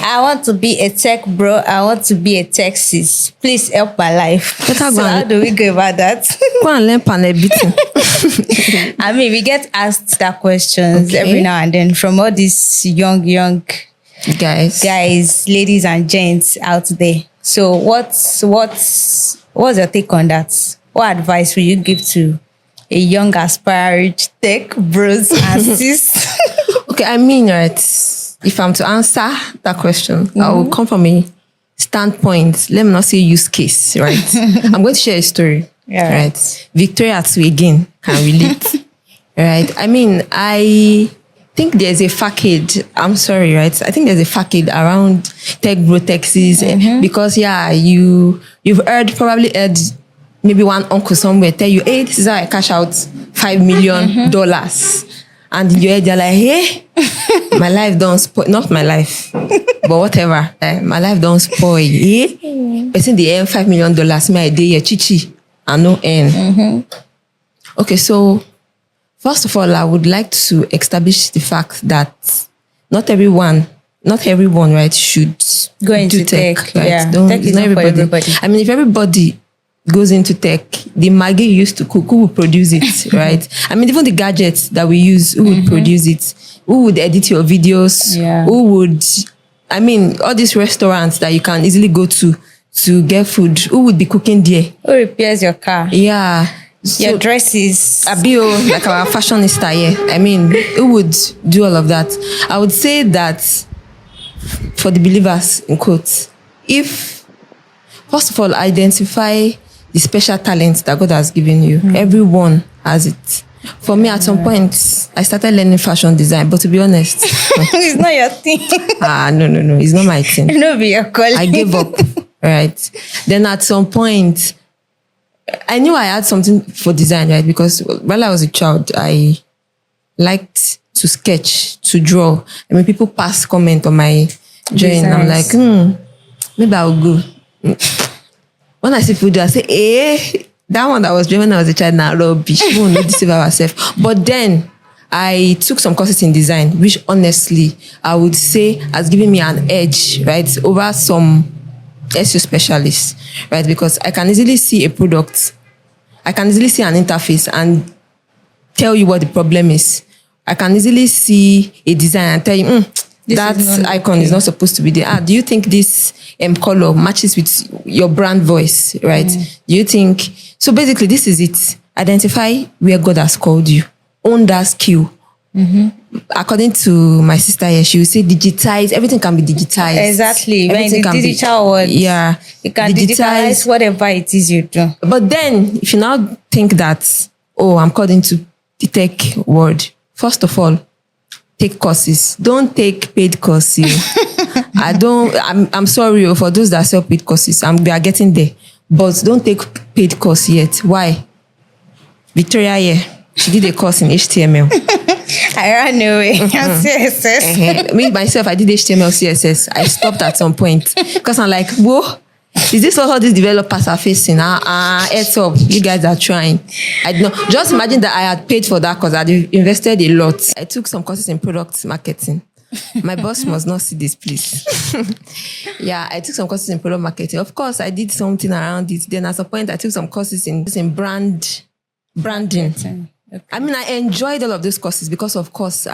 I want to be a tech bro. I want to be a tech sis. Please help my life. So how do we go about that? Go and learn panel beating. I mean, we get asked that questions every now and then from all these young guys, ladies and gents out there. So what's your take on that? What advice will you give to a young aspiring tech bros and sis? Okay, I mean, right, if I'm to answer that question, I will come from a standpoint. Let me not say use case, right? I'm going to share a story, right? Victoria too again can relate, right? I mean, I think there's a facade. I'm sorry, right? I think there's a facade around tech bro Texas because you've probably heard maybe one uncle somewhere tell you, hey, this is how I cash out $5 million. And you're like, hey, my life don't spoil. Not my life, but whatever. My life don't spoil. Eh? Person the earn $5 million, me a day, chichi, and no earn. Okay, so first of all, I would like to establish the fact that not everyone, right, should go into tech. Right? Yeah, Tech is not for everybody. I mean, if everybody goes into tech, the Maggi you used to cook, who will produce it, right? I mean, even the gadgets that we use, who would produce it? Who would edit your videos? Yeah. Who would, I mean, all these restaurants that you can easily go to get food, who would be cooking there? Who repairs your car? Yeah. Your dresses. Abio, like our fashionista, yeah. I mean, who would do all of that? I would say that for the believers, in quotes, if, first of all, identify the special talents that God has given you. Everyone has it. For me, at some point, I started learning fashion design, but to be honest, it's not your thing. No, it's not my thing. No, be your calling. I gave up, right? Then at some point, I knew I had something for design, right? Because while I was a child, I liked to sketch, to draw. I mean, people pass comment on my drawing. I'm like, maybe I'll go. When I see food, I say, that one that was drawing when I was a child, now rubbish. We will not deceive ourselves. But then I took some courses in design, which honestly, I would say has given me an edge, right, over some SEO specialists, right? Because I can easily see a product, I can easily see an interface and tell you what the problem is. I can easily see a design and tell you, that icon is not supposed to be there. Do you think this color matches with your brand voice, right? Do you think... So basically, this is it. Identify where God has called you. Own that skill. According to my sister here, she will say digitize. Everything can be digitized. Exactly. When the digital world, you can digitize whatever it is you do. But then, if you now think that, I'm called into the tech world, first of all, take courses. Don't take paid courses. I'm sorry for those that sell paid courses. We are getting there. But don't take paid course yet. Why? Victoria here, she did a course in HTML. I ran away. CSS. Me, myself, I did HTML, CSS. I stopped at some point. Because I'm like, whoa, is this what all these developers are facing? Heads up, you guys are trying. I don't know. Just imagine that I had paid for that course. I invested a lot. I took some courses in product marketing. My boss must not see this, please. I took some courses in product marketing. Of course, I did something around it. Then at some point, I took some courses in branding. Okay. I mean, I enjoyed all of those courses because, of course,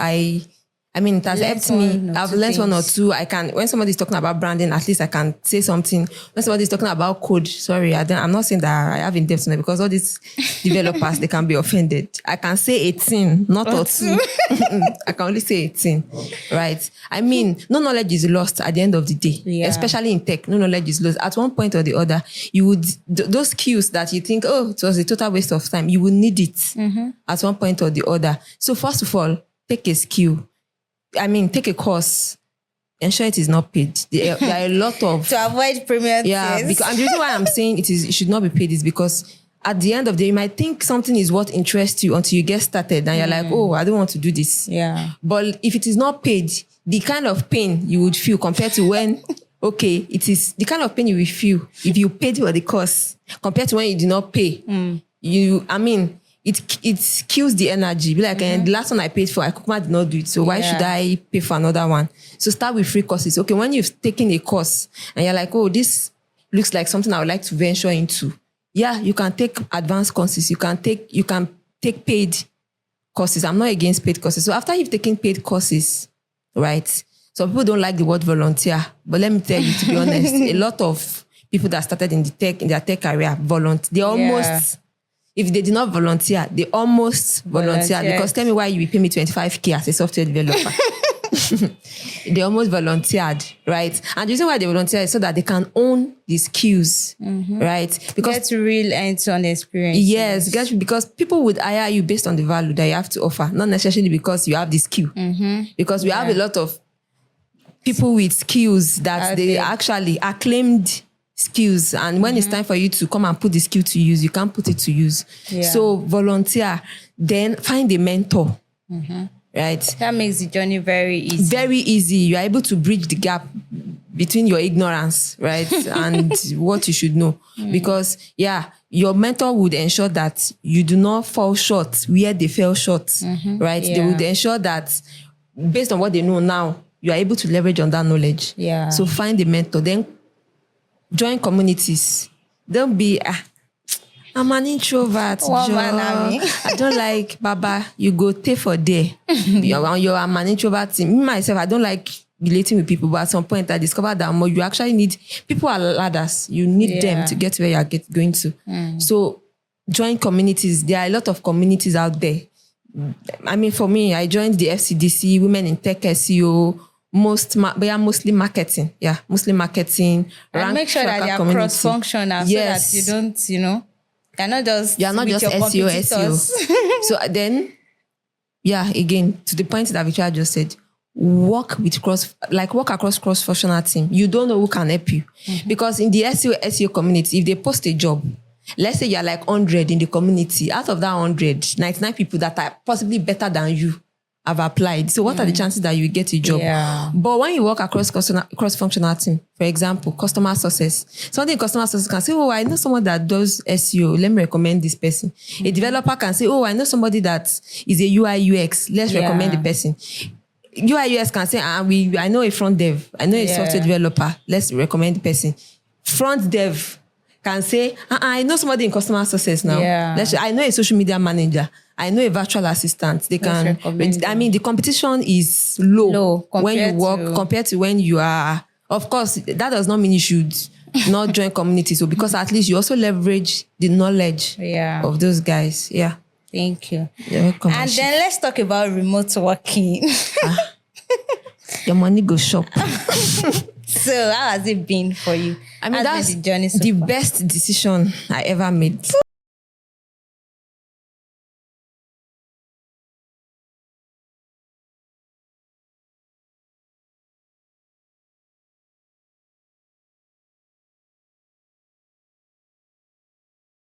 it has helped me. I've learned one or two. When somebody's talking about branding, at least I can say something. When somebody's talking about code, sorry, I'm not saying that I have in-depth knowledge because all these developers, they can be offended. I can say 18, not or two. I can only say 18, right? I mean, no knowledge is lost at the end of the day, especially in tech. No knowledge is lost. At one point or the other, you would, those skills that you think, it was a total waste of time, you will need it at one point or the other. So first of all, take a skill. Take a course. Ensure it is not paid. There are a lot of... to avoid premium and the reason why I'm saying it should not be paid is because at the end of the day, you might think something is what interests you until you get started and you're like, I don't want to do this. Yeah. But if it is not paid, the kind of pain you would feel compared to when, it is the kind of pain you will feel if you paid for the course compared to when you did not pay. it kills the energy. Be like, the last one I paid for, I did not do it. So why should I pay for another one? So start with free courses. Okay, when you've taken a course and you're like, oh, this looks like something I would like to venture into. Yeah, you can take advanced courses. You can take paid courses. I'm not against paid courses. So after you've taken paid courses, right? Some people don't like the word volunteer, but let me tell you, to be honest, a lot of people that started in their tech career they almost, if they did not volunteer, they almost volunteered. Because tell me why you will pay me 25K as a software developer. They almost volunteered, right? And the reason why they volunteer is so that they can own the skills, right? Because get real end-to-end experience. Yes, because people would hire you based on the value that you have to offer, not necessarily because you have the skill. Because we have a lot of people with skills that they actually acclaimed skills, and when it's time for you to come and put the skill to use, you can't put it to use. So volunteer, then find a mentor. Right? That makes the journey very easy. Very easy. You are able to bridge the gap between your ignorance, right, and what you should know. Because, your mentor would ensure that you do not fall short where they fell short, right? They would ensure that based on what they know now, you are able to leverage on that knowledge. So find a mentor. Then join communities. Don't be... I'm an introvert. I don't like Baba. You go take for there. I'm an introvert. Me myself, I don't like relating with people. But at some point, I discovered that more you actually need people are ladders. You need them to get where you're going to. So join communities. There are a lot of communities out there. I mean, for me, I joined the FCDC, Women in Tech SEO. Mostly marketing. Yeah, mostly marketing. And make sure that they are cross-functional so that you don't, you're not just SEO. So then, again, to the point that Victoria just said, work across cross-functional team. You don't know who can help you. Because in the SEO community, if they post a job, let's say you're like 100 in the community, out of that 100, 99 people that are possibly better than you have applied. So what are the chances that you will get a job? But when you work across cross-functional team, for example, customer success, somebody in customer success can say, oh, I know someone that does SEO. Let me recommend this person. A developer can say, oh, I know somebody that is a UI UX. Let's recommend the person. UI UX can say, I know a front dev. I know a software developer. Let's recommend the person. Front dev can say, I know somebody in customer success now. I know a social media manager. I know a virtual assistant. They can. I mean, the competition is low when you work compared to when you are. Of course, that does not mean you should not join communities. So because at least you also leverage the knowledge of those guys. Yeah. Thank you. You're welcome. And then let's talk about remote working. Your money go shop. So how has it been for you? I mean, that's the best decision I ever made.